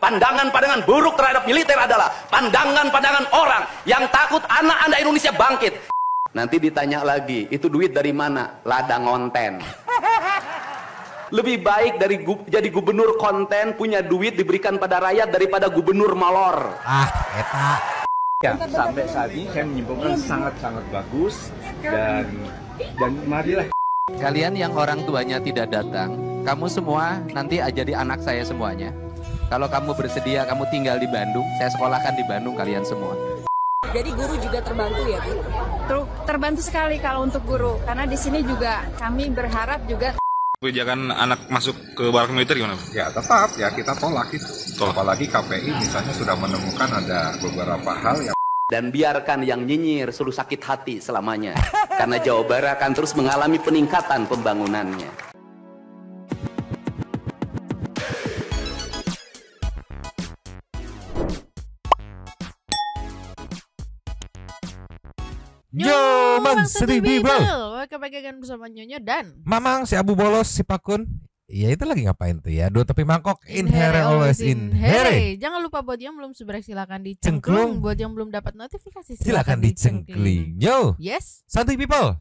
Pandangan-pandangan buruk terhadap militer adalah pandangan-pandangan orang yang takut anak-anak Indonesia bangkit. Nanti ditanya lagi, itu duit dari mana? Ladang konten. Lebih baik dari jadi gubernur konten, punya duit diberikan pada rakyat daripada gubernur malor. Eta. Ya, sampai saat ini saya menyimpulkan sangat-sangat bagus dan marilah. Kalian yang orang tuanya tidak datang, kamu semua nanti jadi anak saya semuanya. Kalau kamu bersedia, kamu tinggal di Bandung, saya sekolahkan di Bandung kalian semua. Jadi guru juga terbantu ya, Bu? Terbantu sekali kalau untuk guru, karena di sini juga kami berharap juga. Kebijakan anak masuk ke barak militer gimana? Ya tetap ya kita tolak itu. Apalagi KPI misalnya sudah menemukan ada beberapa hal yang. Dan biarkan yang nyinyir selalu sakit hati selamanya. Karena Jawa Barat akan terus mengalami peningkatan pembangunannya. Yo, Mang City People. Welcome back again bersama Nyonya dan Mamang, si Abu Bolos, si Pakun. Ya itu lagi ngapain tuh ya? Dua tepi mangkok, in here always in here. Jangan lupa buat yang belum subscribe silakan Cengklung. dicengklung. Buat yang belum dapat notifikasi Silakan dicengkling. Yo, Yes. Santuy People.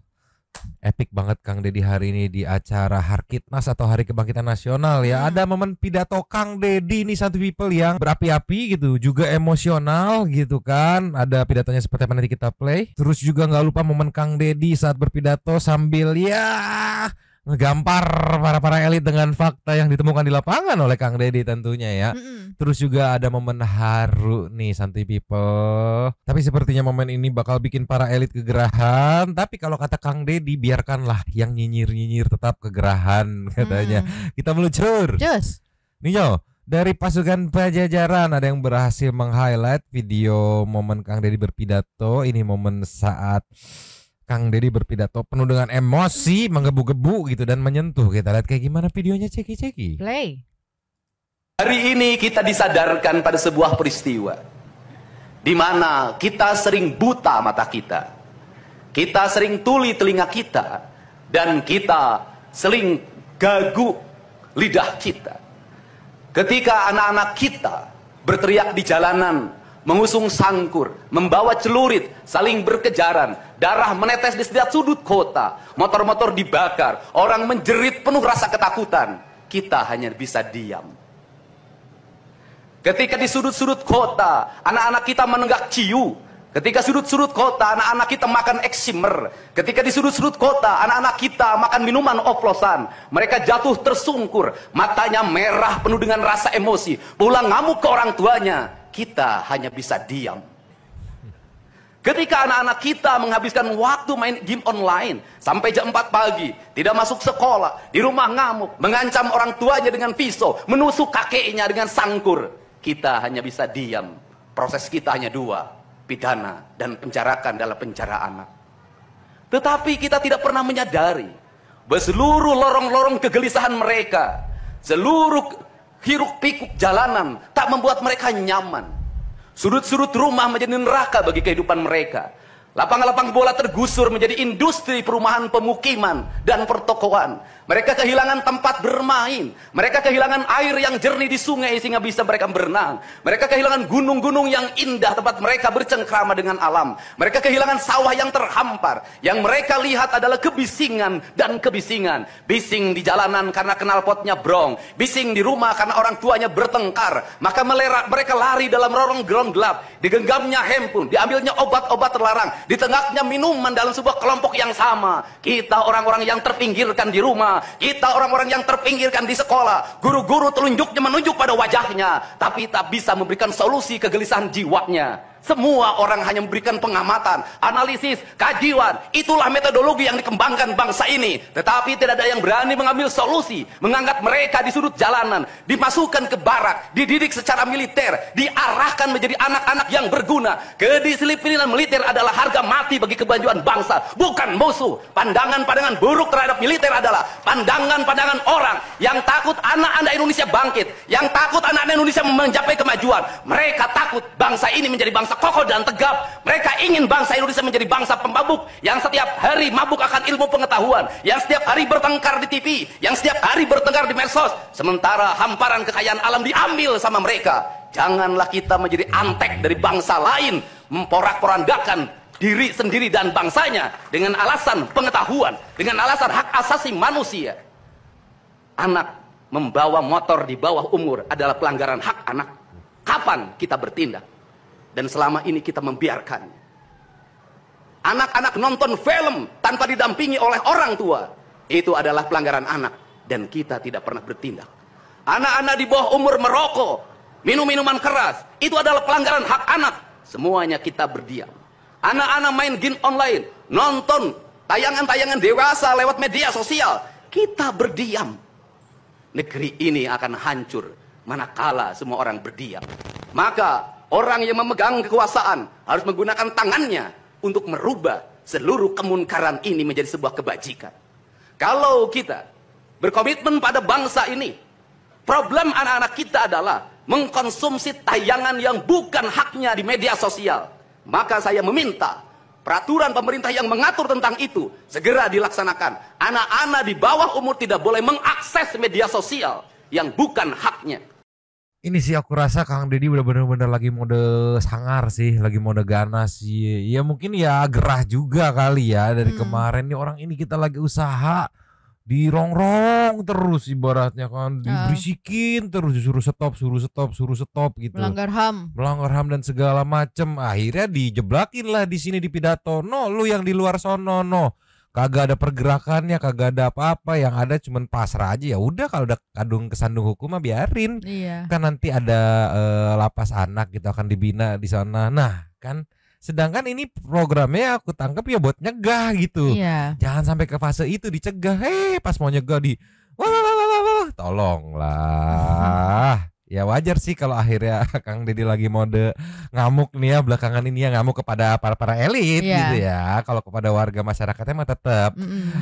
Epic banget Kang Deddy hari ini di acara Harkitnas atau Hari Kebangkitan Nasional ya. Ada momen pidato Kang Deddy nih Santuy People yang berapi-api gitu, juga emosional gitu kan. Ada pidatonya seperti apa nanti kita play. Terus juga nggak lupa momen Kang Deddy saat berpidato sambil ya ngegampar para elit dengan fakta yang ditemukan di lapangan oleh Kang Deddy tentunya ya. Terus juga ada momen haru nih Santuy People. Tapi sepertinya momen ini bakal bikin para elit kegerahan. Tapi kalau kata Kang Deddy, biarkanlah yang nyinyir-nyinyir tetap kegerahan katanya. Kita meluncur. Just. Nih yo, dari pasukan Pajajaran ada yang berhasil meng-highlight video momen Kang Deddy berpidato. Ini momen saat Kang Deddy berpidato penuh dengan emosi, menggebu-gebu gitu dan menyentuh. Kita lihat kayak gimana videonya, ceki-ceki. Play. Hari ini kita disadarkan pada sebuah peristiwa di mana kita sering buta mata kita. Kita sering tuli telinga kita dan kita sering gagu lidah kita. Ketika anak-anak kita berteriak di jalanan, mengusung sangkur, membawa celurit, saling berkejaran, darah menetes di setiap sudut kota, motor-motor dibakar, orang menjerit penuh rasa ketakutan, kita hanya bisa diam. Ketika di sudut-sudut kota, anak-anak kita menenggak ciu. Ketika sudut-sudut kota, anak-anak kita makan eksimer. Ketika di sudut-sudut kota, anak-anak kita makan minuman oplosan. Mereka jatuh tersungkur, matanya merah penuh dengan rasa emosi, pulang ngamuk ke orang tuanya. Kita hanya bisa diam. Ketika anak-anak kita menghabiskan waktu main game online sampai jam 4 pagi, tidak masuk sekolah, di rumah ngamuk, mengancam orang tuanya dengan pisau, menusuk kakeknya dengan sangkur, kita hanya bisa diam. Proses kita hanya dua, pidana dan penjarakan dalam penjara anak. Tetapi kita tidak pernah menyadari bahwa seluruh lorong-lorong kegelisahan mereka, seluruh hiruk pikuk jalanan tak membuat mereka nyaman. Sudut-sudut rumah menjadi neraka bagi kehidupan mereka. Lapang-lapang bola tergusur menjadi industri perumahan pemukiman dan pertokoan. Mereka kehilangan tempat bermain. Mereka kehilangan air yang jernih di sungai sehingga bisa mereka berenang. Mereka kehilangan gunung-gunung yang indah tempat mereka bercengkrama dengan alam. Mereka kehilangan sawah yang terhampar. Yang mereka lihat adalah kebisingan dan kebisingan. Bising di jalanan karena knalpotnya brong. Bising di rumah karena orang tuanya bertengkar. Maka mereka lari dalam lorong-lorong gelap. Digenggamnya handphone, diambilnya obat-obat terlarang, ditengahnya minuman dalam sebuah kelompok yang sama. Kita orang-orang yang terpinggirkan di rumah, kita orang-orang yang terpinggirkan di sekolah. Guru-guru telunjuknya menunjuk pada wajahnya, tapi tak bisa memberikan solusi kegelisahan jiwanya. Semua orang hanya memberikan pengamatan, analisis, kajian. Itulah metodologi yang dikembangkan bangsa ini. Tetapi tidak ada yang berani mengambil solusi, mengangkat mereka di sudut jalanan, dimasukkan ke barak, dididik secara militer, diarahkan menjadi anak-anak yang berguna. Kedisiplinan militer adalah harga mati bagi kemajuan bangsa, bukan musuh. Pandangan-pandangan buruk terhadap militer adalah pandangan-pandangan orang yang takut anak-anak Indonesia bangkit, yang takut anak-anak Indonesia mencapai kemajuan. Mereka takut bangsa ini menjadi bangsa bangsa kokoh dan tegap. Mereka ingin bangsa Indonesia menjadi bangsa pemabuk yang setiap hari mabuk akan ilmu pengetahuan, yang setiap hari bertengkar di TV, yang setiap hari bertengkar di medsos, sementara hamparan kekayaan alam diambil sama mereka. Janganlah kita menjadi antek dari bangsa lain, memporak-porandakan diri sendiri dan bangsanya dengan alasan pengetahuan, dengan alasan hak asasi manusia. Anak membawa motor di bawah umur adalah pelanggaran hak anak. Kapan kita bertindak? Dan selama ini kita membiarkannya. Anak-anak nonton film tanpa didampingi oleh orang tua, itu adalah pelanggaran anak, dan kita tidak pernah bertindak. Anak-anak di bawah umur merokok, minum minuman keras, itu adalah pelanggaran hak anak. Semuanya kita berdiam. Anak-anak main game online, nonton tayangan-tayangan dewasa lewat media sosial, kita berdiam. Negeri ini akan hancur manakala semua orang berdiam. Maka orang yang memegang kekuasaan harus menggunakan tangannya untuk merubah seluruh kemunkaran ini menjadi sebuah kebajikan. Kalau kita berkomitmen pada bangsa ini, problem anak-anak kita adalah mengkonsumsi tayangan yang bukan haknya di media sosial. Maka saya meminta peraturan pemerintah yang mengatur tentang itu segera dilaksanakan. Anak-anak di bawah umur tidak boleh mengakses media sosial yang bukan haknya. Ini sih aku rasa Kang Deddy udah bener-bener lagi mode sangar sih, lagi mode ganas sih. Ya mungkin ya gerah juga kali ya dari kemarin nih orang ini kita lagi usaha dirongrong terus ibaratnya kan, diberisikin terus, disuruh stop gitu. Melanggar HAM dan segala macem. Akhirnya dijeblakin lah di sini di pidato. No, lu yang di luar sono no. Kagak ada pergerakannya, kagak ada apa-apa, yang ada cuman pasrah aja. Ya udah kalau udah kesandung hukum mah biarin. Iya. Kan nanti ada lapas anak gitu akan dibina di sana. Nah, kan sedangkan ini programnya aku tangkap ya buat nyegah gitu. Iya. Jangan sampai ke fase itu dicegah. Pas mau nyegah wah, tolonglah. Ya wajar sih kalau akhirnya Kang Deddy lagi mode ngamuk nih ya belakangan ini ya, ngamuk kepada para elit gitu ya. Kalau kepada warga masyarakatnya mah tetap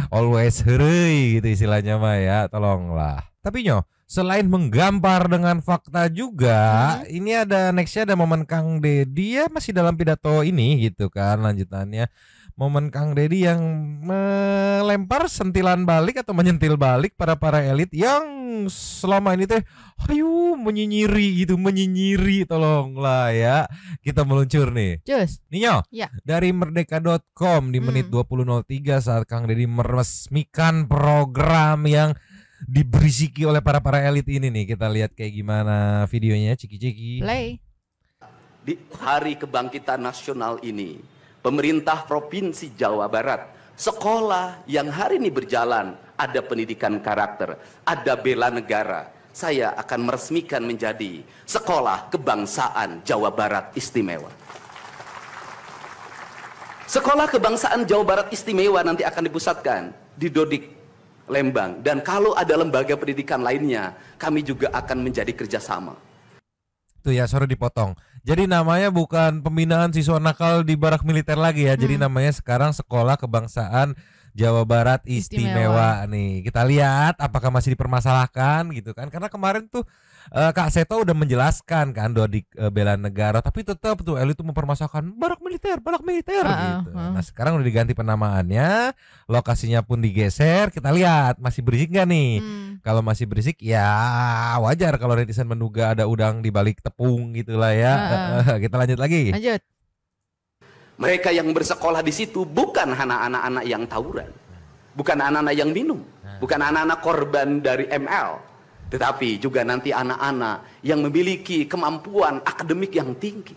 always hurry gitu istilahnya mah ya, tolonglah. Tapi Nyo, selain menggambar dengan fakta juga, ini ada nextnya ada momen Kang Deddy ya masih dalam pidato ini gitu kan lanjutannya. Momen Kang Deddy yang melempar sentilan balik atau menyentil balik para elit yang selama ini teh menyinyiri, tolonglah ya. Kita meluncur nih. Cus. Ninyo, ya. Dari merdeka.com di menit 20.03 saat Kang Deddy meresmikan program yang diberisiki oleh para elit ini nih. Kita lihat kayak gimana videonya, ciki-ciki. Play. Di Hari Kebangkitan Nasional ini, pemerintah Provinsi Jawa Barat, sekolah yang hari ini berjalan, ada pendidikan karakter, ada bela negara. Saya akan meresmikan menjadi Sekolah Kebangsaan Jawa Barat Istimewa. Sekolah Kebangsaan Jawa Barat Istimewa nanti akan dipusatkan di Dodik, Lembang. Dan kalau ada lembaga pendidikan lainnya, kami juga akan menjadi kerjasama. Tuh ya, sorry dipotong. Jadi namanya bukan pembinaan siswa nakal di barak militer lagi ya. Jadi namanya sekarang Sekolah Kebangsaan Jawa Barat Istimewa nih. Kita lihat apakah masih dipermasalahkan gitu kan. Karena kemarin tuh Kak Seto udah menjelaskan kan Dodik bela negara, tapi tetap tuh elit tuh mempermasalahkan barak militer gitu. Nah, sekarang udah diganti penamaannya, lokasinya pun digeser. Kita lihat masih berisik gak nih? Kalau masih berisik ya wajar kalau netizen menduga ada udang di balik tepung gitulah ya. Kita lanjut lagi. Lanjut. Mereka yang bersekolah di situ bukan anak-anak yang tawuran, bukan anak-anak yang minum, bukan anak-anak korban dari ML, tetapi juga nanti anak-anak yang memiliki kemampuan akademik yang tinggi,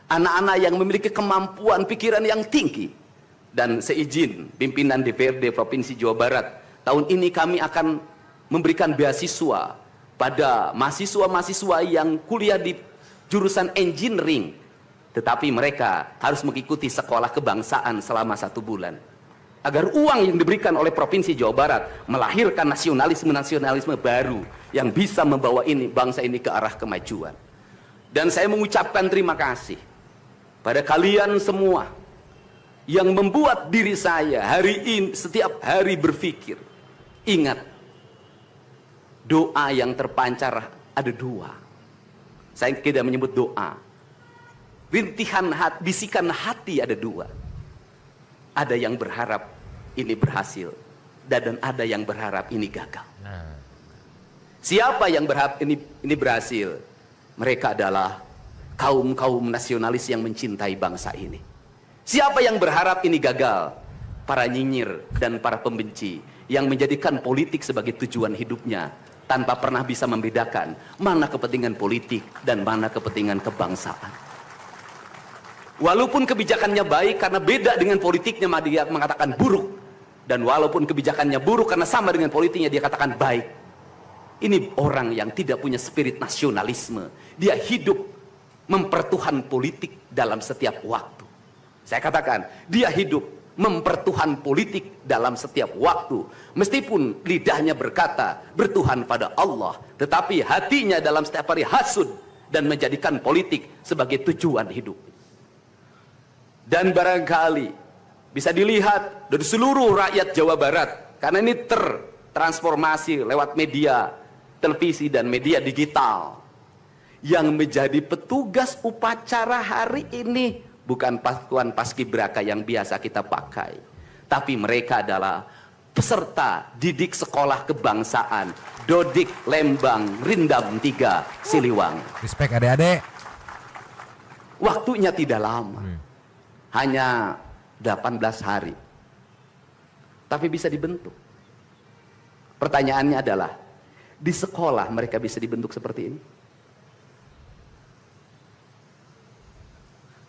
anak-anak yang memiliki kemampuan pikiran yang tinggi. Dan seizin pimpinan DPRD Provinsi Jawa Barat, tahun ini kami akan memberikan beasiswa pada mahasiswa-mahasiswa yang kuliah di jurusan engineering, tetapi mereka harus mengikuti sekolah kebangsaan selama 1 bulan. Agar uang yang diberikan oleh Provinsi Jawa Barat melahirkan nasionalisme baru yang bisa membawa bangsa ini ke arah kemajuan. Dan saya mengucapkan terima kasih pada kalian semua yang membuat diri saya hari ini setiap hari berpikir. Ingat, doa yang terpancar ada 2. Saya tidak menyebut doa. rintihan hati, bisikan hati ada dua. Ada yang berharap ini berhasil, dan ada yang berharap ini gagal. Siapa yang berharap ini berhasil? Mereka adalah kaum nasionalis yang mencintai bangsa ini. Siapa yang berharap ini gagal? Para nyinyir dan para pembenci yang menjadikan politik sebagai tujuan hidupnya, tanpa pernah bisa membedakan mana kepentingan politik dan mana kepentingan kebangsaan. Walaupun kebijakannya baik, karena beda dengan politiknya dia mengatakan buruk. Dan walaupun kebijakannya buruk karena sama dengan politiknya, dia katakan baik. Ini orang yang tidak punya spirit nasionalisme. Dia hidup mempertuhan politik dalam setiap waktu. Saya katakan, dia hidup mempertuhan politik dalam setiap waktu. Meskipun lidahnya berkata bertuhan pada Allah, tetapi hatinya dalam setiap hari hasud dan menjadikan politik sebagai tujuan hidup. Dan barangkali bisa dilihat dari seluruh rakyat Jawa Barat, karena ini tertransformasi lewat media televisi dan media digital, yang menjadi petugas upacara hari ini bukan pasukan paskibraka yang biasa kita pakai, tapi mereka adalah peserta didik sekolah kebangsaan Dodik Lembang Rindam 3 Siliwangi. Respect adik-adik. Waktunya tidak lama, hanya 18 hari, tapi bisa dibentuk. Pertanyaannya adalah, di sekolah mereka bisa dibentuk seperti ini?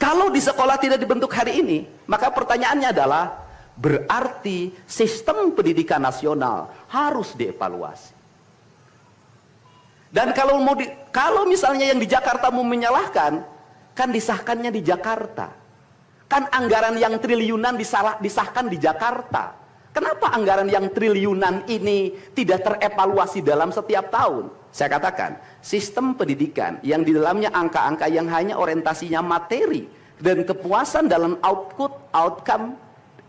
Kalau di sekolah tidak dibentuk hari ini, maka pertanyaannya adalah, berarti sistem pendidikan nasional harus dievaluasi. Dan kalau misalnya yang di Jakarta mau menyalahkan, kan disahkannya di Jakarta. Kan anggaran yang triliunan disahkan di Jakarta. Kenapa anggaran yang triliunan ini tidak terevaluasi dalam setiap tahun? Saya katakan, sistem pendidikan yang di dalamnya angka-angka yang hanya orientasinya materi dan kepuasan dalam outcome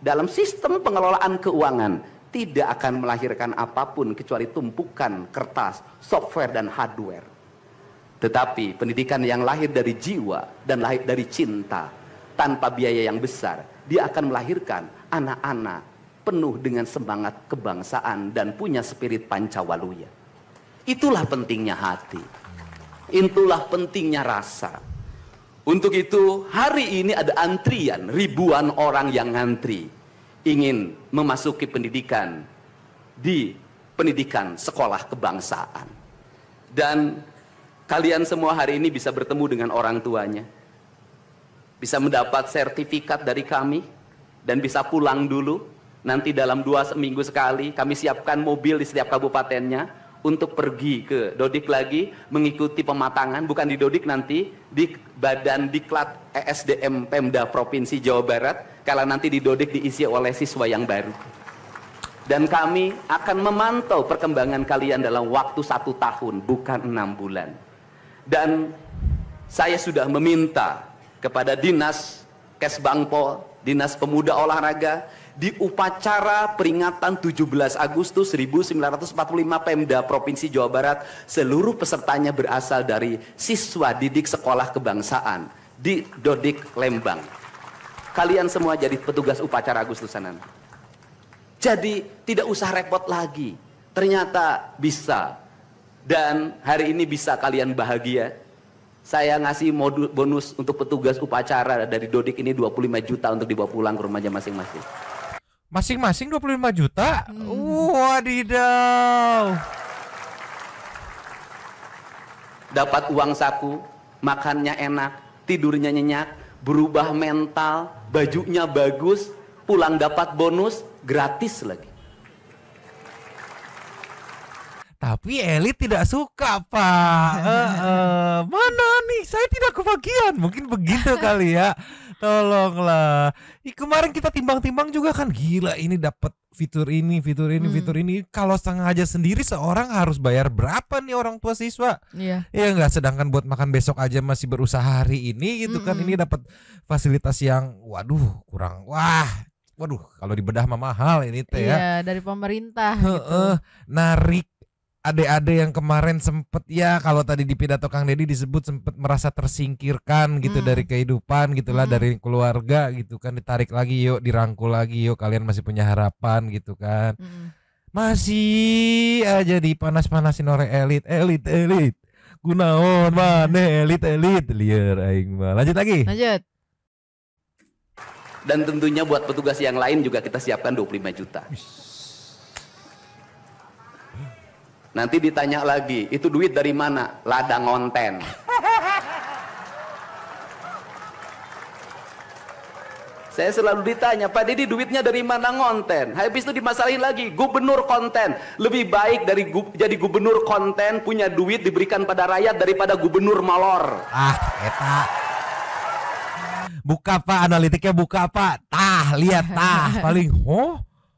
dalam sistem pengelolaan keuangan tidak akan melahirkan apapun kecuali tumpukan kertas, software dan hardware. Tetapi pendidikan yang lahir dari jiwa dan lahir dari cinta tanpa biaya yang besar, dia akan melahirkan anak-anak penuh dengan semangat kebangsaan dan punya spirit Pancawaluya. Itulah pentingnya hati. Itulah pentingnya rasa. Untuk itu hari ini ada antrian, ribuan orang yang ngantri ingin memasuki pendidikan di pendidikan sekolah kebangsaan. Dan kalian semua hari ini bisa bertemu dengan orang tuanya, bisa mendapat sertifikat dari kami, dan bisa pulang dulu. Nanti dalam 2 minggu sekali kami siapkan mobil di setiap kabupatennya untuk pergi ke Dodik lagi, mengikuti pematangan, bukan di Dodik nanti, di Badan Diklat ESDM Pemda Provinsi Jawa Barat, kalau nanti di Dodik diisi oleh siswa yang baru. Dan kami akan memantau perkembangan kalian dalam waktu 1 tahun, bukan 6 bulan. Dan saya sudah meminta kepada Dinas Kesbangpol, Dinas Pemuda Olahraga, di upacara peringatan 17 Agustus 1945 Pemda Provinsi Jawa Barat, seluruh pesertanya berasal dari siswa didik sekolah kebangsaan di Dodik Lembang. Kalian semua jadi petugas upacara Agustusan. Jadi tidak usah repot lagi. Ternyata bisa. Dan hari ini bisa kalian bahagia. Saya ngasih bonus untuk petugas upacara dari Dodik ini 25 juta untuk dibawa pulang ke rumahnya masing-masing. Masing-masing 25 juta? Wadidaw. Dapat uang saku, makannya enak, tidurnya nyenyak, berubah mental, bajunya bagus, pulang dapat bonus, gratis lagi. Tapi elit tidak suka, Pak. Mana nih? Saya tidak kebagian. Mungkin begitu kali ya. Tolonglah. Kemarin kita timbang-timbang juga kan, gila ini dapat fitur ini. Kalau setengah aja sendiri seorang harus bayar berapa nih orang tua siswa? Iya. Ya enggak, sedangkan buat makan besok aja masih berusaha hari ini gitu kan. Ini dapat fasilitas yang kurang. Waduh, kalau dibedah mah mahal ini teh ya. Iya, dari pemerintah gitu. Narik adik-adik yang kemarin sempet ya kalau tadi di pidato Kang Deddy disebut sempet merasa tersingkirkan gitu dari kehidupan gitulah, dari keluarga gitu kan, ditarik lagi yuk, dirangkul lagi yuk, kalian masih punya harapan gitu kan. Masih aja dipanas-panasin oleh elit. Kunaon maneh elit liar aing mah. Lanjut lagi. Lanjut. Dan tentunya buat petugas yang lain juga kita siapkan 25 juta. Nanti ditanya lagi, itu duit dari mana? Ladang konten. Saya selalu ditanya, Pak Deddy duitnya dari mana ngonten? Habis itu dimasalahin lagi, gubernur konten. Lebih baik dari jadi gubernur konten, punya duit diberikan pada rakyat daripada gubernur malor. Eta. Buka Pak, analitiknya buka Pak. Lihat paling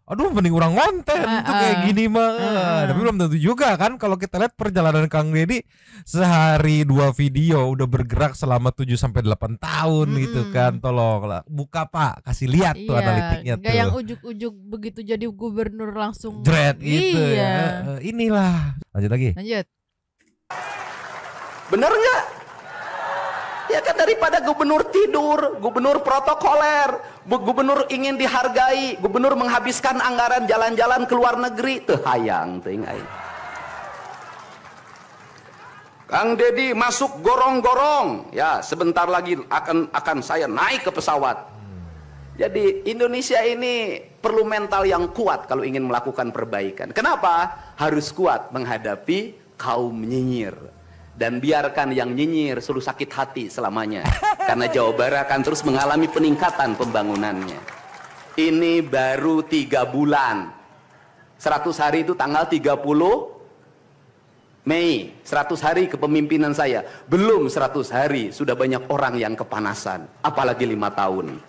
aduh mending orang ngonten tuh kayak gini mah. Tapi belum tentu juga kan kalau kita lihat perjalanan Kang Deddy sehari 2 video udah bergerak selama 7-8 tahun gitu kan. Tolonglah buka Pak, kasih lihat tuh analitiknya tuh. Gak yang ujuk-ujuk begitu jadi gubernur langsung jret gitu ya. Inilah. Lanjut lagi. Lanjut. Bener nggak? Ya kan daripada gubernur tidur, gubernur protokoler, gubernur ingin dihargai, gubernur menghabiskan anggaran jalan-jalan ke luar negeri, teu hayang teuing aing. Kang Deddy masuk gorong-gorong, ya sebentar lagi akan saya naik ke pesawat. Jadi Indonesia ini perlu mental yang kuat kalau ingin melakukan perbaikan. Kenapa? Harus kuat menghadapi kaum nyinyir. Dan biarkan yang nyinyir selalu sakit hati selamanya. Karena Jawa Barat akan terus mengalami peningkatan pembangunannya. Ini baru 3 bulan. 100 hari itu tanggal 30 Mei. 100 hari kepemimpinan saya. Belum 100 hari sudah banyak orang yang kepanasan. Apalagi 5 tahun.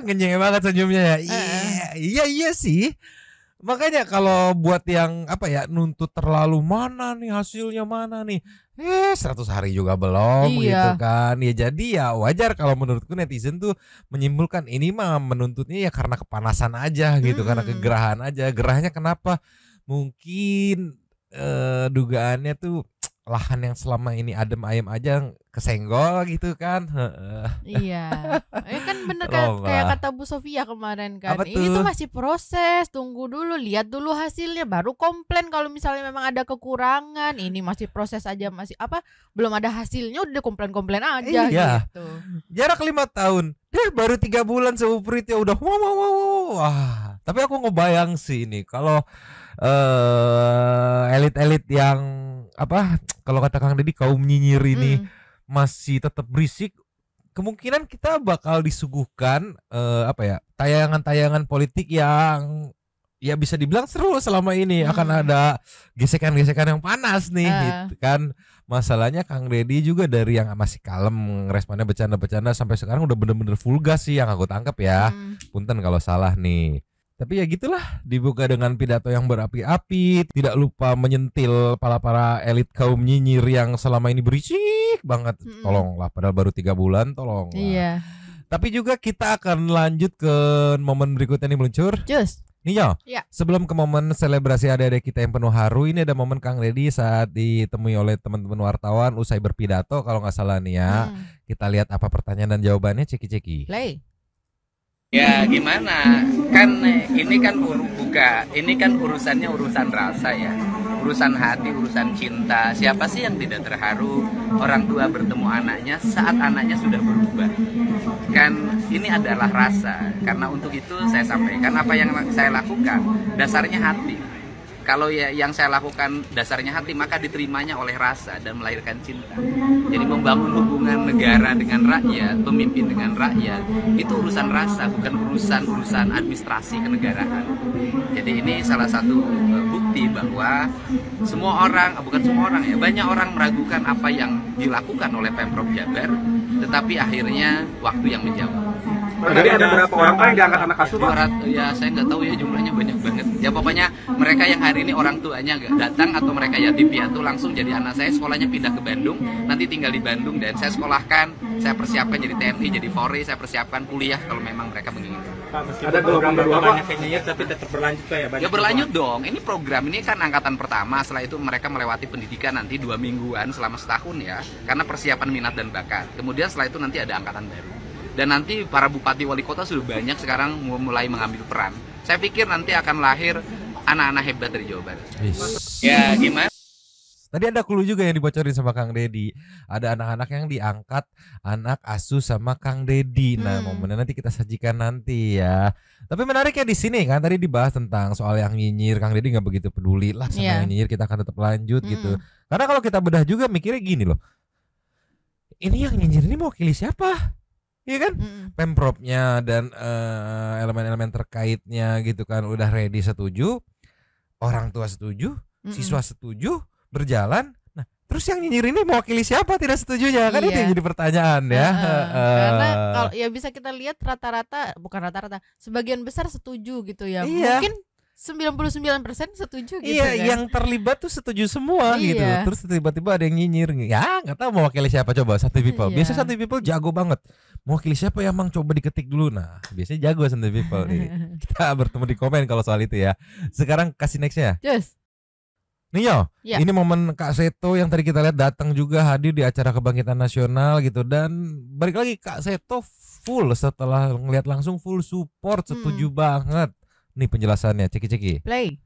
Ngenyeng banget senyumnya ya. Iya sih. Makanya kalau buat yang nuntut terlalu mana nih hasilnya mana nih 100 hari juga belum gitu kan ya, jadi ya wajar kalau menurutku netizen tuh menyimpulkan ini mah menuntutnya ya karena kepanasan aja gitu, karena kegerahan aja. Gerahnya kenapa? Mungkin dugaannya tuh lahan yang selama ini adem ayem aja kesenggol gitu kan. Iya. Kan bener kayak kata Bu Sofia kemarin kan. Ini tuh masih proses, tunggu dulu, lihat dulu hasilnya baru komplain kalau misalnya memang ada kekurangan. Ini masih proses aja, masih belum ada hasilnya udah komplain-komplain aja gitu. Jarak 5 tahun. Baru 3 bulan seupritnya udah wah. Tapi aku ngebayang sih ini kalau elit-elit yang kalau kata Kang Deddy kaum nyinyir ini masih tetap berisik, kemungkinan kita bakal disuguhkan tayangan-tayangan politik yang ya bisa dibilang seru selama ini. Akan ada gesekan-gesekan yang panas nih gitu kan. Masalahnya Kang Deddy juga dari yang masih kalem responnya bercanda-bercanda sampai sekarang udah bener-bener vulgar sih yang aku tangkap ya. Punten kalau salah nih. Tapi ya gitulah, dibuka dengan pidato yang berapi-api, tidak lupa menyentil para elit kaum nyinyir yang selama ini berisik banget. Tolonglah, padahal baru 3 bulan, tolonglah. Iya. Tapi juga kita akan lanjut ke momen berikutnya nih meluncur. Just. Nih ya. Sebelum ke momen selebrasi adik-adik kita yang penuh haru, ini ada momen Kang Deddy saat ditemui oleh teman-teman wartawan usai berpidato kalau nggak salah nih ya. Kita lihat apa pertanyaan dan jawabannya, ceki-ceki. Play. Ya gimana, kan ini kan urusannya urusan rasa ya, urusan hati, urusan cinta. Siapa sih yang tidak terharu orang tua bertemu anaknya saat anaknya sudah berubah? Kan ini adalah rasa. Karena untuk itu saya sampaikan apa yang saya lakukan dasarnya hati. Kalau yang saya lakukan dasarnya hati, maka diterimanya oleh rasa dan melahirkan cinta. Jadi membangun hubungan negara dengan rakyat, pemimpin dengan rakyat, itu urusan rasa, bukan urusan administrasi kenegaraan. Jadi ini salah satu bukti bahwa banyak orang meragukan apa yang dilakukan oleh Pemprov Jabar, tetapi akhirnya waktu yang menjawab. Jadi ada berapa orang yang diangkat anak asuh? Ya saya nggak tahu ya, jumlahnya banyak banget. Ya pokoknya mereka yang hari ini orang tuanya nggak datang atau mereka yatim piatu langsung jadi anak saya, sekolahnya pindah ke Bandung, nanti tinggal di Bandung dan saya sekolahkan, saya persiapkan jadi TNI, jadi Polri, saya persiapkan kuliah kalau memang mereka menginginkan. Ada gelombang baru apa? Banyak yang nyinyir tapi tetap berlanjut Pak ya? Ya berlanjut dong. Ini program ini kan angkatan pertama. Setelah itu mereka melewati pendidikan nanti 2 mingguan selama setahun ya. Karena persiapan minat dan bakat. Kemudian setelah itu nanti ada angkatan baru. Dan nanti para bupati wali kota sudah banyak sekarang mulai mengambil peran. Saya pikir nanti akan lahir anak-anak hebat dari Jawa Barat. Ya gimana? Tadi ada clue juga yang dibocorin sama Kang Deddy. Ada anak-anak yang diangkat anak asuh sama Kang Deddy. Nah, momennya nanti kita sajikan nanti ya. Tapi menariknya di sini kan tadi dibahas tentang soal yang nyinyir. Kang Deddy nggak begitu peduli lah sama yang nyinyir. Kita akan tetap lanjut gitu. Karena kalau kita bedah juga mikirnya gini loh. Ini yang nyinyir ini mewakili siapa? Iya kan? Pemprovnya dan elemen-elemen terkaitnya gitu kan udah ready, setuju. Orang tua setuju, siswa setuju. Berjalan, nah terus yang nyinyir ini mewakili siapa tidak setujunya kan? Itu yang jadi pertanyaan ya. Karena kalau ya bisa kita lihat bukan rata-rata, sebagian besar setuju gitu ya. Mungkin 99% setuju gitu. Iya, kan? Yang terlibat tuh setuju semua gitu. Terus tiba-tiba ada yang nyinyir, ya nggak tahu mewakili siapa, coba Santuy People. Biasanya Santuy People jago banget. Mewakili siapa ya, Mang, coba diketik dulu. Nah biasanya jago Santuy People nih. Kita bertemu di komen kalau soal itu ya. Sekarang kasih nextnya. Yes. Nio, ini momen Kak Seto yang tadi kita lihat datang juga hadir di acara Kebangkitan Nasional gitu. Dan balik lagi Kak Seto full setelah ngeliat langsung full support, setuju banget. Nih penjelasannya, ceki-ceki. Play.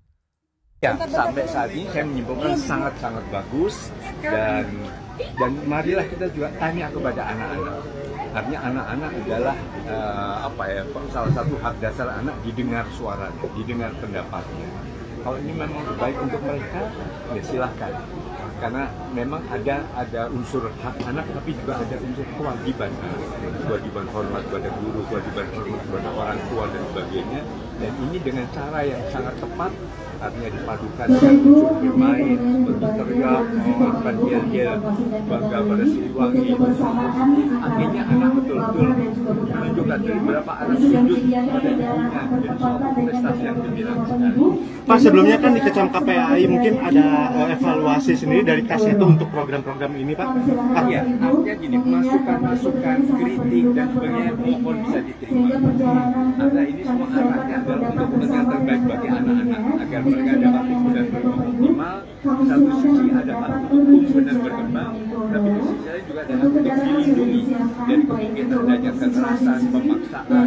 Ya, sampai saat ini saya menyimpulkan sangat-sangat bagus dan marilah kita juga tanya kepada anak-anak. Artinya anak-anak adalah salah satu hak dasar anak, didengar suaranya, didengar pendapatnya. Kalau ini memang baik untuk mereka, ya silahkan. Karena memang ada unsur hak anak, tapi juga ada unsur kewajiban. Kewajiban hormat kepada guru, kewajiban hormat kepada orang tua dan sebagainya. Dan ini dengan cara yang sangat tepat, artinya dipadukan dengan unsur bermain, seperti teriak, mengorbankan yel-yel, bangga pada Siliwangi. Akhirnya anak betul-betul menunjukkan dari berapa anak sujud pada dirinya menjadi suatu prestasi yang gemilang sekali. Pak, sebelumnya kan di Kecam KPAI mungkin ada evaluasi sendiri dari KAS itu untuk program-program ini Pak? Iya, artinya gini, masukan, kritik dan sebagainya mohon bisa diterima. Karena ini semua arahnya adalah untuk kepentingan terbaik bagi anak-anak agar mereka dapat tumbuh dan berkembang optimal. Satu sisi ada hak untuk tumbuh dan berkembang, tapi di sisi lain juga ada hak untuk dilindungi dari kemungkinan adanya kekerasan, pemaksaan,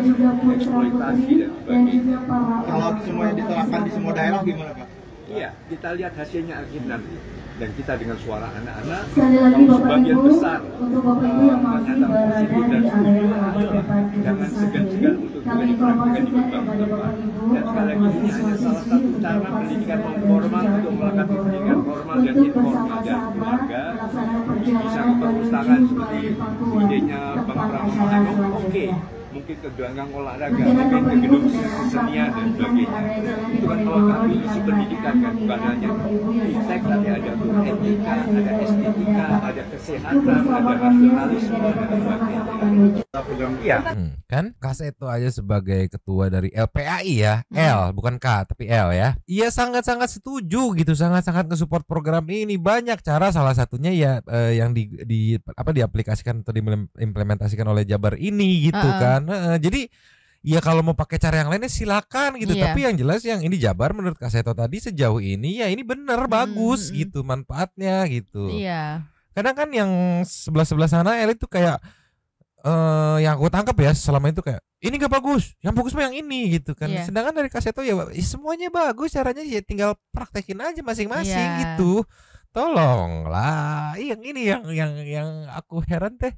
eksploitasi dan sebagainya. Kalau semuanya diterapkan di semua daerah gimana Pak? Iya, kita lihat hasilnya akhir nanti. Dan kita dengan suara anak-anak, kalau sebagian besar menyatakan positif dan setuju, jangan segan-segan untuk juga dipraktikkan di berbagai tempat. Dan sekali lagi ini hanya salah satu cara pendidikan formal untuk melakukan pendidikan formal dan informal dan keluarga. Bisa ke perpustakaan seperti idenya Bang Pramono Anung, oke. Mungkin ke gelanggang olahraga, mungkin ke gedung kesenian dan sebagainya. Itu kan kalau kami isi pendidikan kan, bukan hanya iptek, tapi ada etika, ada estetika, ada kesehatan, ada rasionalisme dan sebagainya. Iya, kan Kak Seto aja sebagai ketua dari LPAI ya, L bukan K tapi L ya. Iya sangat-sangat setuju gitu, sangat-sangat nge-support program ini. Banyak cara, salah satunya ya yang diaplikasikan atau diimplementasikan oleh Jabar ini gitu kan. Jadi ya kalau mau pakai cara yang lainnya silakan gitu. Tapi yang jelas yang ini Jabar menurut Kak Seto tadi sejauh ini ya ini bener bagus gitu manfaatnya gitu. Iya. Kadang kan yang sebelah sana elit tuh kayak yang aku tangkap ya selama itu kayak ini gak bagus, yang bagus mah yang ini gitu kan. Sedangkan dari Kak Seto ya semuanya bagus, caranya ya tinggal praktekin aja masing-masing gitu. Tolonglah. Yang ini yang aku heran teh,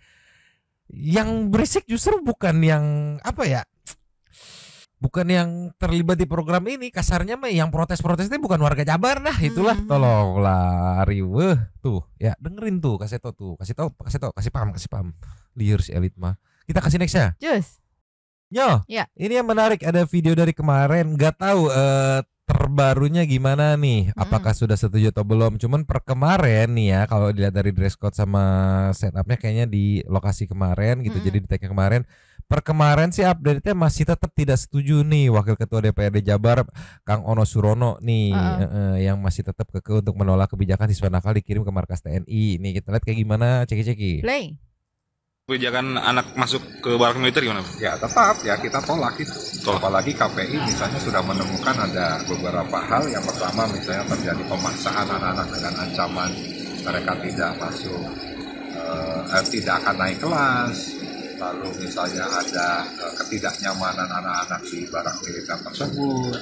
yang berisik justru bukan yang bukan yang terlibat di program ini, kasarnya mah yang protes-protesnya bukan warga Jabar. Nah itulah, tolonglah riweuh tuh ya, dengerin tuh Kak Seto tuh, kasih paham liur si elit mah. Kita kasih nextnya. Just. Nyo, ini yang menarik, ada video dari kemarin, nggak tahu terbarunya gimana nih, apakah sudah setuju atau belum. Cuman per kemarin nih ya, kalau dilihat dari dress code sama setupnya kayaknya di lokasi kemarin gitu, jadi di tag-nya kemarin. Per kemarin sih update-nya masih tetap tidak setuju nih Wakil Ketua DPRD Jabar Kang Ono Surono nih, yang masih tetap kekeh untuk menolak kebijakan siswa nakal dikirim ke markas TNI. Nih kita lihat kayak gimana, ceki-ceki. Play. Kebijakan anak masuk ke barak militer gimana? Ya tetap ya kita tolak itu. Apalagi KPI misalnya sudah menemukan ada beberapa hal. Yang pertama misalnya terjadi pemaksaan anak-anak dengan ancaman mereka tidak masuk, tidak akan naik kelas. Lalu misalnya ada ketidaknyamanan anak-anak di barak militer tersebut.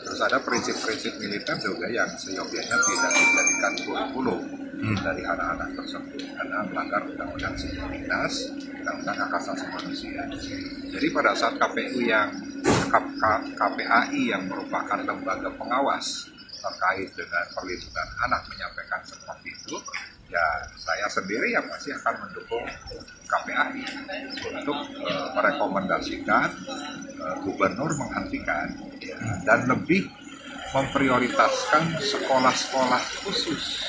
Terus ada prinsip-prinsip militer juga yang seyogianya tidak dijadikan kurikulum dari anak-anak tersebut karena melanggar undang-undang sipil-dinas, undang-undang hak asasi manusia. Jadi pada saat KPAI yang merupakan lembaga pengawas terkait dengan perlindungan anak menyampaikan seperti itu, ya saya sendiri yang pasti akan mendukung KPAI untuk merekomendasikan gubernur menghentikan dan lebih memprioritaskan sekolah-sekolah khusus,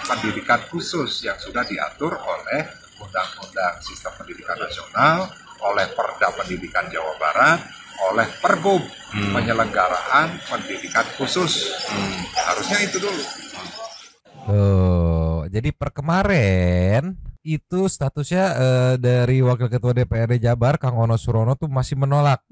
pendidikan khusus yang sudah diatur oleh Undang-Undang Sistem Pendidikan Nasional, oleh Perda Pendidikan Jawa Barat, oleh Pergub penyelenggaraan pendidikan khusus. Harusnya itu dulu. Jadi per kemarin itu statusnya dari Wakil Ketua DPRD Jabar Kang Ono Surono tuh masih menolak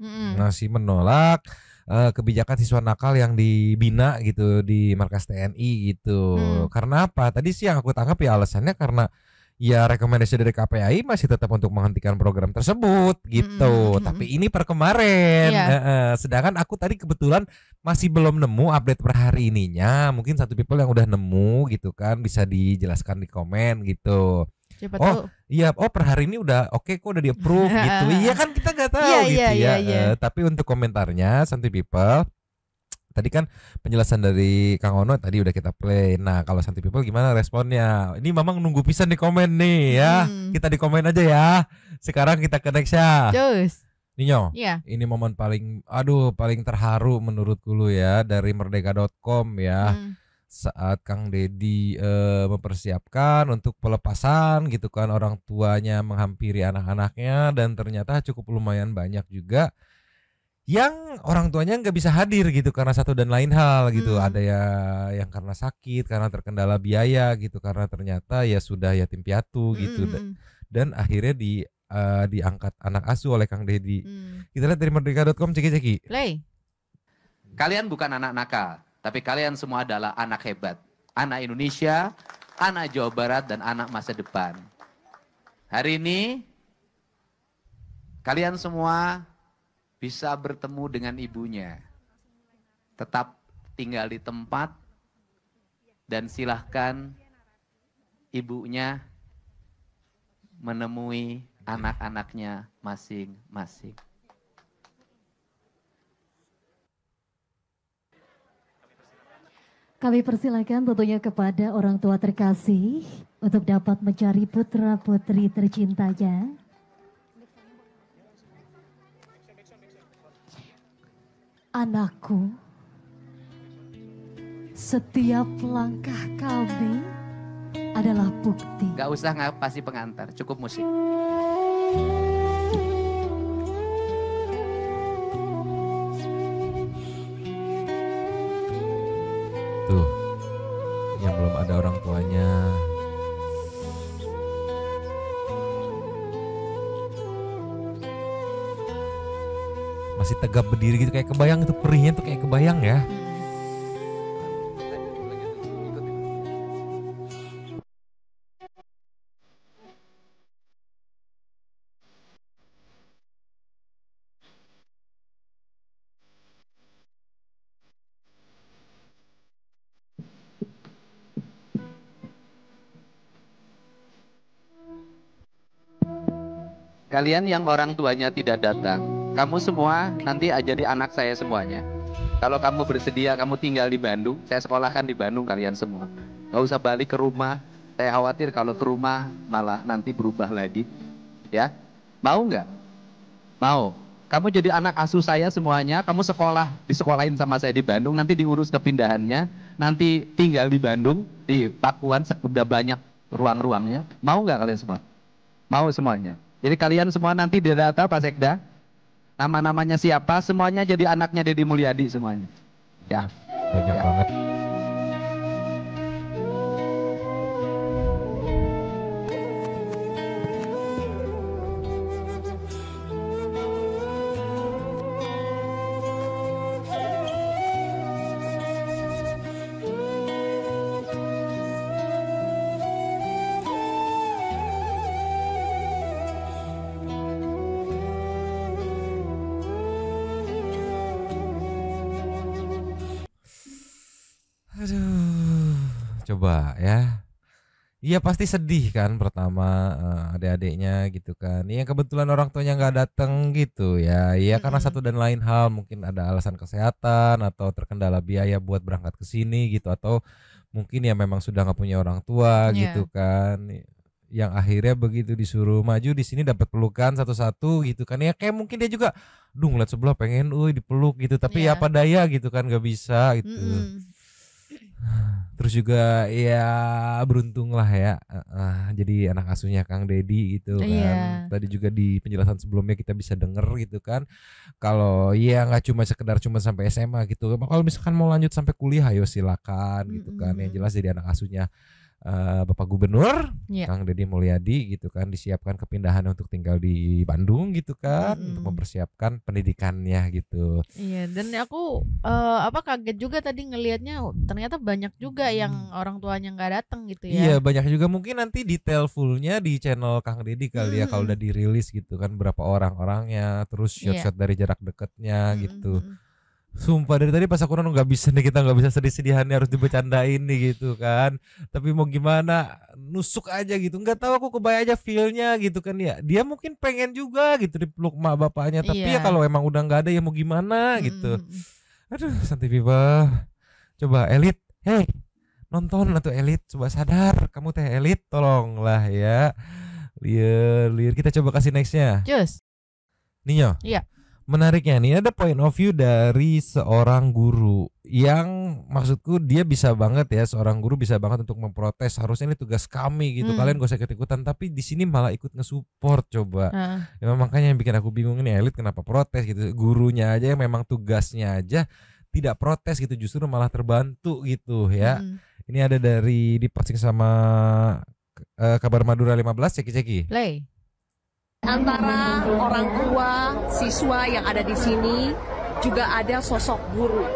kebijakan siswa nakal yang dibina gitu di markas TNI gitu. Karena apa? Tadi sih yang aku tangkap ya alasannya karena ya rekomendasi dari KPAI masih tetap untuk menghentikan program tersebut gitu. Tapi ini per kemarin. Sedangkan aku tadi kebetulan masih belum nemu update per hari ininya. Mungkin satu people yang udah nemu gitu kan bisa dijelaskan di komen gitu. Siapa tahu. Iya, per hari ini udah oke kok udah di approve gitu. Iya kan kita nggak tahu gitu ya. Tapi untuk komentarnya Santuy People, tadi kan penjelasan dari Kang Ono tadi udah kita play. Nah kalau Santuy People gimana responnya? Ini Mamang nunggu pisan di komen nih ya. Kita di komen aja ya. Sekarang kita ke next ya. Cus. Ninyo, ini momen paling terharu menurutku lu ya dari merdeka.com ya. Saat Kang Dedi mempersiapkan untuk pelepasan gitu kan, orang tuanya menghampiri anak-anaknya dan ternyata cukup lumayan banyak juga yang orang tuanya nggak bisa hadir gitu karena satu dan lain hal gitu. Ada ya yang karena sakit, karena terkendala biaya gitu, karena ternyata ya sudah yatim piatu gitu. Dan akhirnya diangkat anak asuh oleh Kang Dedi. Kita lihat dari merdeka.com, ceki-ceki. Play. Kalian bukan anak nakal, tapi kalian semua adalah anak hebat. Anak Indonesia, anak Jawa Barat, dan anak masa depan. Hari ini, kalian semua bisa bertemu dengan ibunya. Tetap tinggal di tempat, dan silahkan ibunya menemui anak-anaknya masing-masing. Kami persilakan tentunya kepada orang tua terkasih untuk dapat mencari putra-putri tercintanya. Anakku, setiap langkah kami adalah bukti. Gak usah ngapasi pengantar, cukup musik. Tuh, yang belum ada orang tuanya. Masih tegap berdiri gitu kayak kebayang, itu perihnya tuh kayak kebayang ya. Kalian yang orang tuanya tidak datang, kamu semua nanti jadi anak saya semuanya. Kalau kamu bersedia, kamu tinggal di Bandung, saya sekolahkan di Bandung kalian semua. Gak usah balik ke rumah, saya khawatir kalau ke rumah malah nanti berubah lagi. Ya, mau nggak? Mau. Kamu jadi anak asuh saya semuanya, kamu disekolahin sama saya di Bandung, nanti diurus kepindahannya, nanti tinggal di Bandung, di Pakuan, udah banyak ruang-ruangnya. Mau nggak kalian semua? Mau semuanya. Jadi kalian semua nanti didata Pak Sekda, nama-namanya siapa, semuanya jadi anaknya Deddy Mulyadi semuanya. Ya. Banyak banget. coba ya. Iya pasti sedih kan pertama adik-adiknya gitu kan. Iya kebetulan orang tuanya nggak datang gitu ya. Iya karena satu dan lain hal, mungkin ada alasan kesehatan atau terkendala biaya buat berangkat ke sini gitu, atau mungkin ya memang sudah nggak punya orang tua gitu kan. Yang akhirnya begitu disuruh maju di sini dapat pelukan satu-satu gitu kan. Ya kayak mungkin dia juga ngeliat sebelah pengen dipeluk gitu, tapi ya apa daya gitu kan, nggak bisa gitu. Terus juga ya beruntung lah ya jadi anak asuhnya Kang Deddy gitu kan. Tadi juga di penjelasan sebelumnya kita bisa denger gitu kan, kalau ya nggak cuma sekedar sampai SMA gitu. Kalau misalkan mau lanjut sampai kuliah ayo silakan gitu kan. Yang jelas jadi anak asuhnya Bapak Gubernur Kang Deddy Mulyadi gitu kan, disiapkan kepindahan untuk tinggal di Bandung gitu kan, untuk mempersiapkan pendidikannya gitu. Iya, dan aku kaget juga tadi ngelihatnya ternyata banyak juga yang orang tuanya nggak datang gitu ya. Iya, banyak juga. Mungkin nanti detail fullnya di channel Kang Deddy kali ya, kalau udah dirilis gitu kan, berapa orang-orangnya, terus shot-shot dari jarak dekatnya gitu. Sumpah dari tadi pas aku nonton kita nggak bisa sedih-sedihan harus dibecandain nih gitu kan. Tapi mau gimana, nusuk aja gitu. Nggak tahu, aku kebayang aja feel-nya gitu kan ya. Dia mungkin pengen juga gitu dipeluk mak bapaknya, tapi ya kalau emang udah nggak ada ya mau gimana gitu. Aduh, Santi People. Coba Elit, hey nonton atau Elit, coba sadar kamu teh Elit, tolonglah ya. Liar kita coba kasih nextnya. Just Ninyo. Iya. Menariknya nih ada point of view dari seorang guru yang maksudku dia bisa banget ya, seorang guru bisa banget untuk memprotes, harusnya ini tugas kami gitu, kalian gak usah ikut-ikutan, tapi di sini malah ikut nge-support coba. Ya, makanya yang bikin aku bingung ini Elit kenapa protes gitu. Gurunya aja yang memang tugasnya aja tidak protes gitu, justru malah terbantu gitu ya. Ini ada dari diposting sama Kabar Madura 15, ceki-ceki. Play. Antara orang tua, siswa yang ada di sini juga ada sosok guru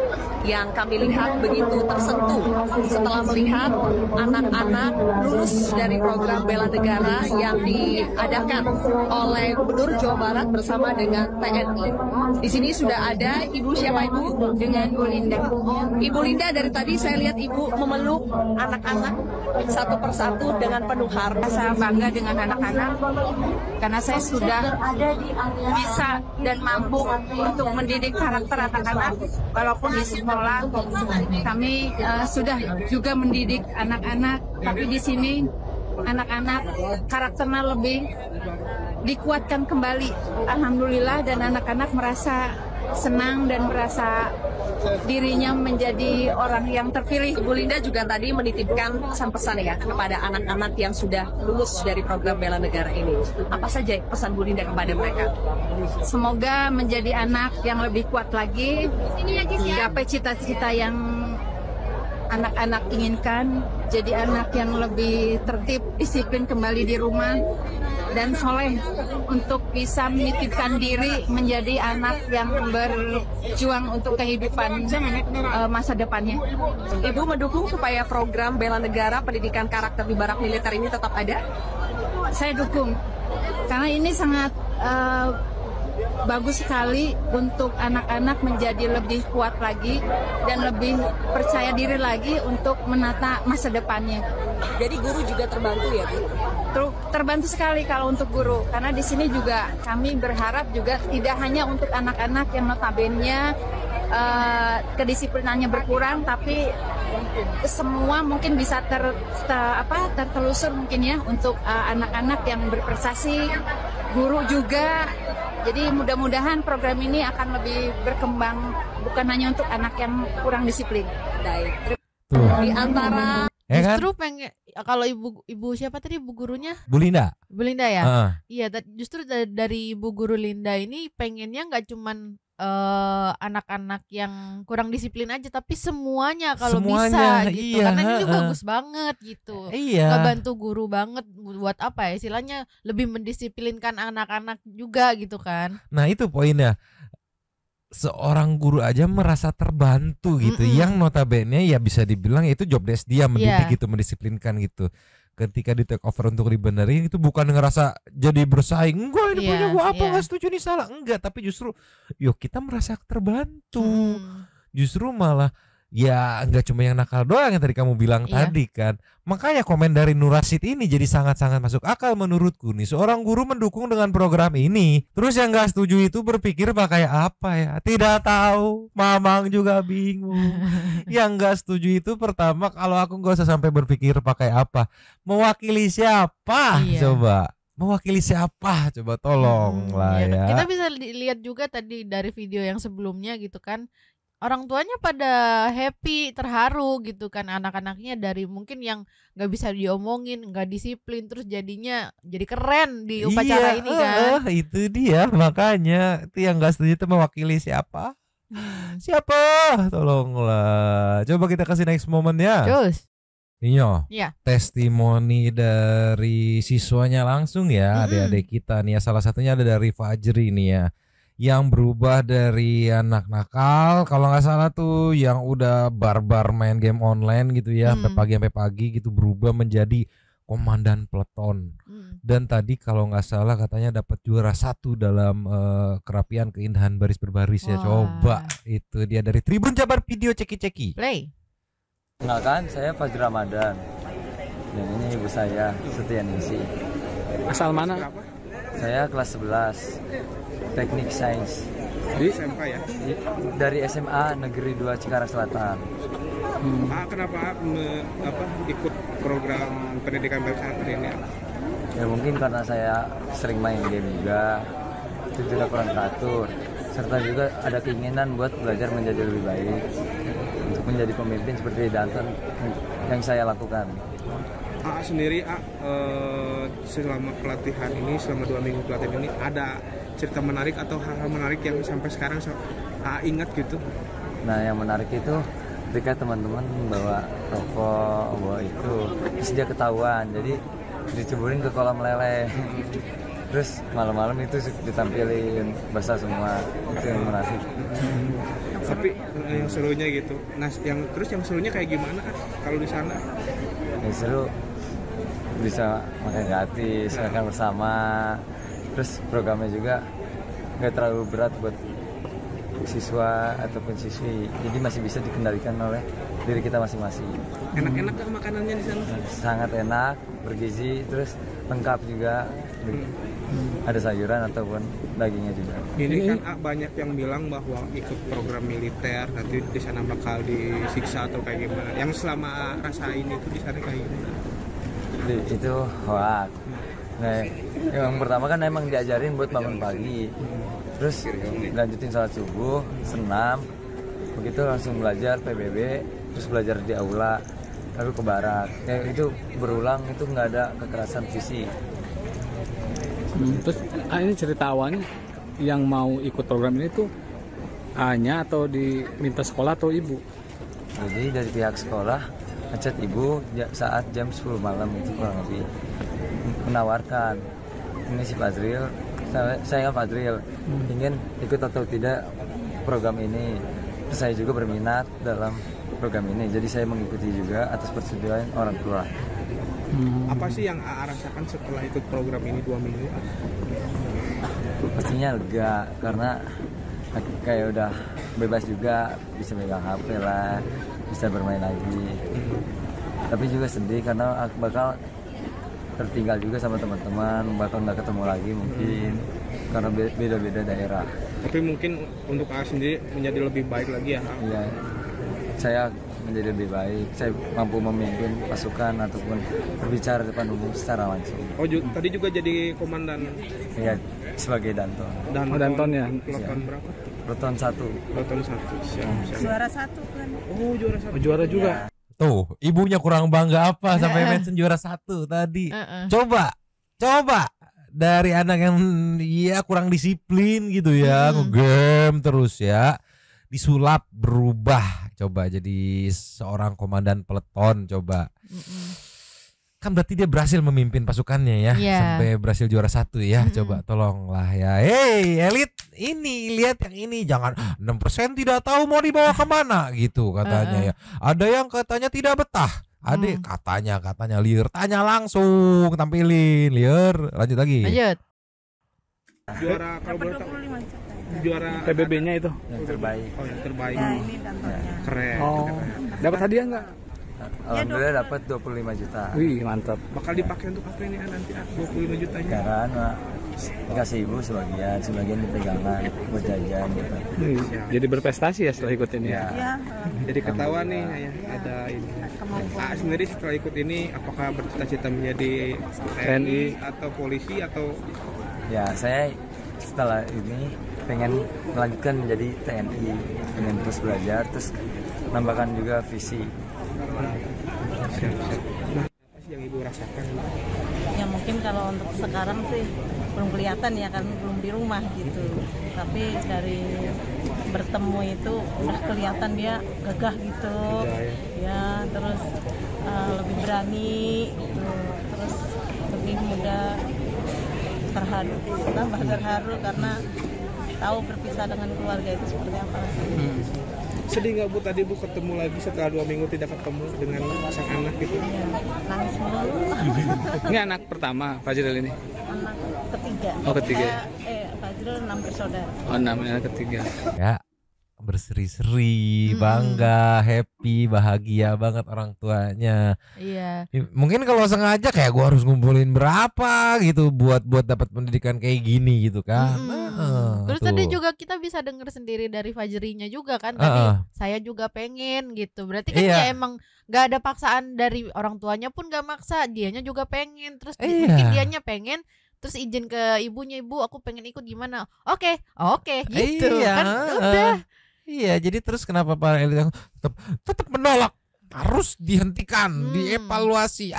yang kami lihat begitu tersentuh setelah melihat anak-anak lulus dari program bela negara yang diadakan oleh Gubernur Jawa Barat bersama dengan TNI. Di sini sudah ada Ibu siapa Ibu? Dengan Bu Linda. Ibu Linda, dari tadi saya lihat Ibu memeluk anak-anak satu persatu dengan penuh harap. Saya bangga dengan anak-anak karena saya sudah bisa dan mampu untuk mendidik karakter anak-anak. Walaupun di sekolah kami sudah juga mendidik anak-anak, tapi di sini anak-anak karakternya lebih dikuatkan kembali. Alhamdulillah, dan anak-anak merasa senang dan merasa dirinya menjadi orang yang terpilih. Bu Linda juga tadi menitipkan pesan-pesan ya kepada anak-anak yang sudah lulus dari program bela negara ini. Apa saja pesan Bu Linda kepada mereka? Semoga menjadi anak yang lebih kuat lagi, gapai cita-cita yang anak-anak inginkan, jadi anak yang lebih tertib, disiplin kembali di rumah, dan soleh untuk bisa menitipkan diri menjadi anak yang berjuang untuk kehidupan masa depannya. Ibu mendukung supaya program bela negara pendidikan karakter di barak militer ini tetap ada? Saya dukung, karena ini sangat bagus sekali untuk anak-anak menjadi lebih kuat lagi dan lebih percaya diri lagi untuk menata masa depannya. Jadi guru juga terbantu ya, Bu? Terbantu sekali kalau untuk guru, karena di sini juga kami berharap juga tidak hanya untuk anak-anak yang notabene kedisiplinannya berkurang, tapi semua mungkin bisa tertelusur mungkin ya untuk anak-anak yang berprestasi, guru juga. Jadi mudah-mudahan program ini akan lebih berkembang, bukan hanya untuk anak yang kurang disiplin. Baik. Di antara justru pengen, kalau ibu siapa tadi ibu gurunya? Bu Linda. Bu Linda ya. Iya, justru dari ibu guru Linda ini pengennya nggak cuman anak-anak yang kurang disiplin aja, tapi semuanya kalau bisa gitu. Karena ini juga bagus banget gitu. Ngebantu guru banget buat apa ya? Istilahnya lebih mendisiplinkan anak-anak juga gitu kan. Nah, itu poinnya. Seorang guru aja merasa terbantu gitu, yang notabene ya bisa dibilang itu job desk dia mendidik gitu, mendisiplinkan gitu. Ketika di take over untuk dibenerin itu bukan ngerasa jadi bersaing, enggak ini punya gua apa, nggak setuju nih salah, enggak, tapi justru yuk kita merasa terbantu. Justru malah ya nggak cuma yang nakal doang yang tadi kamu bilang tadi kan. Makanya komen dari Nur Rasid ini jadi sangat-sangat masuk akal menurutku nih. Seorang guru mendukung dengan program ini, terus yang nggak setuju itu berpikir pakai apa ya? Tidak tahu, Mamang juga bingung. Yang nggak setuju itu pertama, kalau aku nggak usah sampai berpikir pakai apa, mewakili siapa? Coba mewakili siapa? Coba tolong lah ya. Kita bisa lihat juga tadi dari video yang sebelumnya gitu kan. Orang tuanya pada happy, terharu gitu kan, anak-anaknya dari mungkin yang nggak bisa diomongin, nggak disiplin, terus jadinya jadi keren di upacara ini kan. Itu dia, makanya itu yang nggak setuju itu mewakili siapa? Siapa? Tolonglah. Coba kita kasih next moment ya. Terus. Iya. Testimoni dari siswanya langsung ya, adik-adik kita nih ya. Salah satunya ada dari Fajri nih ya, yang berubah dari anak nakal, kalau nggak salah tuh yang udah barbar main game online gitu ya, sampai pagi gitu, berubah menjadi komandan peleton. Dan tadi kalau nggak salah katanya dapat juara 1 dalam kerapian keindahan baris berbaris ya. Coba itu dia dari Tribun Jabar Video Ceki-Ceki. Play. Kenalkan, saya Fajri Ramadan. Dan ini ibu saya, Setianingsi. Asal mana? Saya kelas 11. Teknik Sains di SMK ya? Dari SMA Negeri 2 Cikarang Selatan. Kenapa ikut program pendidikan bersantren ini? Ya mungkin karena saya sering main game juga, itu tidak kurang teratur, serta juga ada keinginan buat belajar menjadi lebih baik untuk menjadi pemimpin seperti Danton yang saya lakukan. Sendiri selama pelatihan ini, selama 2 minggu pelatihan ini, ada cerita menarik atau hal-hal menarik yang sampai sekarang ingat gitu? Nah, yang menarik itu ketika teman-teman bawa rokok, bawa itu, terus dia ketahuan, jadi diceburin ke kolam lele. Terus malam-malam itu ditampilin basah semua, itu yang menarik. Tapi yang serunya gitu. Nah, yang serunya kayak gimana kalau di sana? Yang seru bisa makan gratis, makan bersama. Terus programnya juga nggak terlalu berat buat siswa ataupun siswi, jadi masih bisa dikendalikan oleh diri kita masing-masing. Enak-enak kan makanannya di sana? Sangat enak, bergizi, terus lengkap juga. Ada sayuran ataupun dagingnya juga. Ini kan banyak yang bilang bahwa ikut program militer nanti di sana bakal disiksa atau kayak gimana. Yang selama rasain itu di sana kayak gimana? Itu hoax. Nah, yang pertama kan emang diajarin buat bangun pagi, terus lanjutin sholat subuh, senam, begitu langsung belajar PBB, terus belajar di aula, lalu ke barak. Kayak itu berulang, itu nggak ada kekerasan fisik. Terus ini cerita awalnya yang mau ikut program ini tuh hanya atau diminta sekolah atau ibu? Jadi dari pihak sekolah ngechat ibu saat jam 10 malam itu kurang lebih, menawarkan ini si Fadril, saya Fadril ingin ikut atau tidak program ini. Saya juga berminat dalam program ini, jadi saya mengikuti juga atas persetujuan orang tua. Apa sih yang rasakan setelah ikut program ini 2 minggu? Pastinya lega, karena kayak udah bebas juga, bisa megang HP lah, bisa bermain lagi. Tapi juga sedih karena bakal tertinggal juga sama teman-teman, bakal nggak ketemu lagi mungkin karena beda-beda daerah. Tapi mungkin untuk sendiri menjadi lebih baik lagi ya? Iya, saya menjadi lebih baik, saya mampu memimpin pasukan ataupun berbicara depan umum secara langsung. Oh, tadi juga jadi komandan? Iya, sebagai Danton. Danton ya? Peleton berapa? Peleton 1. Peleton 1, siap. Juara 1 kan? Oh, juara 1. Juara juga. Ya. Tuh, ibunya kurang bangga apa sampai mention juara 1 tadi. Coba dari anak yang ya kurang disiplin gitu ya, ngegame terus ya, disulap berubah, coba jadi seorang komandan peleton, coba. Kan berarti dia berhasil memimpin pasukannya ya, sampai berhasil juara 1 ya. Coba tolonglah ya. Hey elit, ini lihat yang ini, jangan 6% tidak tahu mau dibawa kemana gitu katanya ya. Ada yang katanya tidak betah. Adik katanya liar, tanya langsung, tampilin liar. Lanjut lagi. Juara kalau boleh tahu juara PBB-nya itu yang terbaik. Oh, yang terbaik. Ya, ini contohnya. Keren. oh Keren. dapat hadiah nggak? Alhamdulillah dapat 25 juta. Wih mantap. Bakal dipakai untuk apa ini nanti 25 jutanya? Sekarang dikasih ibu sebagian dipegangan buat jajan gitu. Jadi berprestasi ya setelah ikut ini ya. Ya, Jadi ketahuan nih ya ada ini. Sendiri setelah ikut ini apakah bercita-cita menjadi TNI atau polisi atau? Ya saya setelah ini pengen melanjutkan menjadi TNI, pengen terus belajar, terus nambahkan juga visi. Apa sih yang ibu rasakan? ya mungkin kalau untuk sekarang sih belum kelihatan ya kan belum di rumah gitu. Tapi dari bertemu itu udah kelihatan dia gagah gitu. Ya, terus lebih berani gitu. Terus lebih muda, terharu, tambah terharu karena tahu berpisah dengan keluarga itu seperti apa. Sedih nggak Bu tadi Bu ketemu lagi setelah 2 minggu tidak ketemu dengan sang anak gitu? Ya, nangis mulu. Ini anak pertama Fajril ini. Anak ketiga. Oh, ketiga. Fajril 6 bersaudara. Oh, anak ketiga. Ya, berseri-seri, bangga, happy, bahagia banget orang tuanya. Iya. Mungkin kalau sengaja kayak gua harus ngumpulin berapa gitu buat dapat pendidikan kayak gini gitu kan. Terus tadi juga kita bisa dengar sendiri dari Fajrinya juga kan tadi saya juga pengen gitu. Berarti kan ya emang gak ada paksaan dari orang tuanya pun gak maksa, dianya juga pengen. Terus mungkin dianya pengen terus izin ke ibunya, ibu aku pengen ikut gimana? Oke gitu kan udah. Iya, jadi terus kenapa Pak Elit tetap menolak? Harus dihentikan, dievaluasi.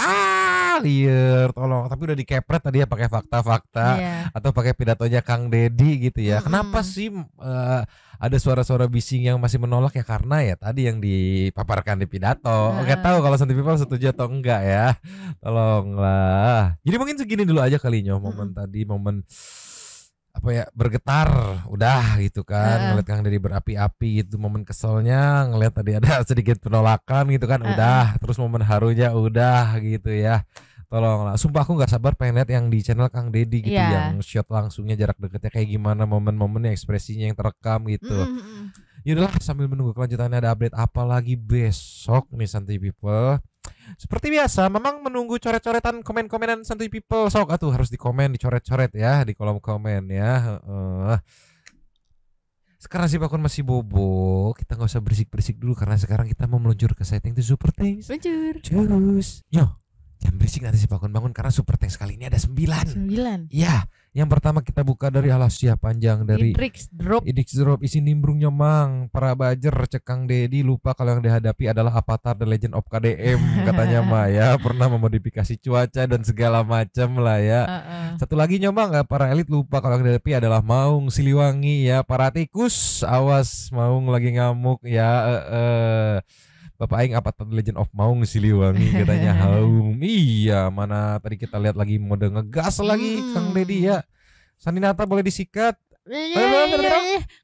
Liar, tolong. Tapi udah dikepret tadi ya pakai fakta-fakta atau pakai pidatonya Kang Deddy gitu ya. Kenapa sih ada suara-suara bising yang masih menolak ya? Karena ya tadi yang dipaparkan di pidato. Nggak tahu kalau Santi People setuju atau enggak ya. Tolonglah. Jadi mungkin segini dulu aja kalinya momen tadi, momen apa ya, bergetar udah gitu kan, ngeliat Kang Deddy berapi-api gitu, momen keselnya ngeliat tadi ada sedikit penolakan gitu kan, udah, terus momen harunya udah gitu ya. Tolonglah, sumpah aku nggak sabar pengen lihat yang di channel Kang Deddy gitu, yang shot langsungnya jarak dekatnya kayak gimana, momen-momennya, ekspresinya yang terekam gitu. Yaudahlah, sambil menunggu kelanjutannya ada update apa lagi besok nih Santuy People. Seperti biasa, memang menunggu coret-coretan komen-komenan Santuy People. Sok atuh harus dikomen, dicoret-coret ya di kolom komen ya. Sekarang si Pakun masih bobo, kita nggak usah berisik-berisik dulu karena sekarang kita mau meluncur ke setting to Super Thanks. Terus, jangan berisik nanti si Pakun bangun karena Super Thanks kali ini ada 9. Iya, yang pertama kita buka dari Alasia panjang dari Idrix Drop isi nimbrung nyomang para bajer cekang Deddy lupa kalau yang dihadapi adalah Avatar The Legend of KDM katanya Maya pernah memodifikasi cuaca dan segala macam lah ya. Satu lagi nyomang para elit lupa kalau yang dihadapi adalah Maung Siliwangi ya, para tikus awas Maung lagi ngamuk ya. Bapak Aing apa The Legend of Maung Siliwangi katanya haum. Iya, mana tadi kita lihat lagi mode ngegas lagi Kang Deddy ya. Saninata boleh disikat.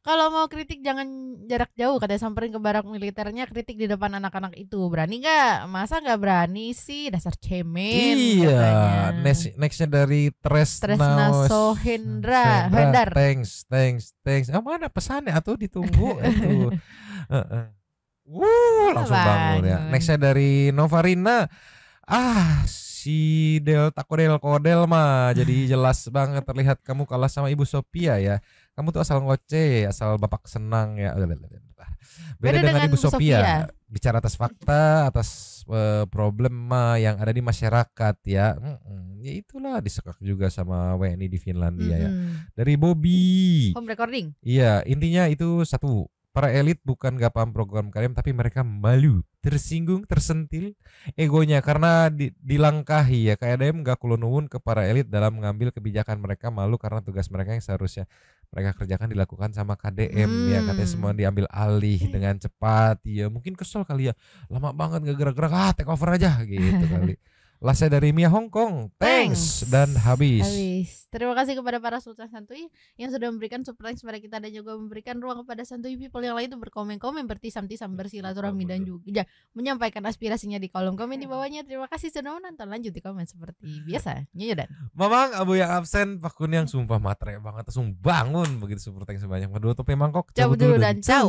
Kalau mau kritik jangan jarak jauh, katanya samperin ke barak militernya, kritik di depan anak-anak itu. Berani nggak? Masa nggak berani sih, dasar cemen. Iya, nextnya dari Tresna Sohendra. Thanks. Mana pesannya atau ditunggu itu. Langsung bangun ya. Nextnya dari Novarina. Si Delta Kodel mah jadi jelas banget terlihat kamu kalah sama Ibu Sophia ya. Kamu tuh asal ngoceh, asal bapak senang ya. Beda dengan Ibu Sophia. Bicara atas fakta, atas problema yang ada di masyarakat ya. Ya itulah disekak juga sama WNI di Finlandia ya. Dari Bobby. Home recording. Iya, intinya itu satu. Para elit bukan gak paham program KDM tapi mereka malu, tersinggung, tersentil egonya karena dilangkahi ya. KDM gak kulonuwun ke para elit dalam mengambil kebijakan, mereka malu karena tugas mereka yang seharusnya mereka kerjakan dilakukan sama KDM ya, katanya semua diambil alih dengan cepat ya. Mungkin kesel kali ya, lama banget gak gerak-gerak, take over aja gitu kali. Lasnya dari Mia Hong Kong. Thanks. Dan habis. Terima kasih kepada para Sultan Santuy yang sudah memberikan support kepada kita dan juga memberikan ruang kepada Santuy people yang lain untuk berkomen-komen, bertisam-tisam, bersilaturahmi dan juga menyampaikan aspirasinya di kolom komen di bawahnya. Terima kasih sudah menonton. Lanjut di komen seperti biasa. Dan Mamang Abu yang absen, Pak Kun yang sumpah matre banget langsung bangun begitu support yang sebanyak. Kedua topi mangkok. Cabut dulu dan ciao.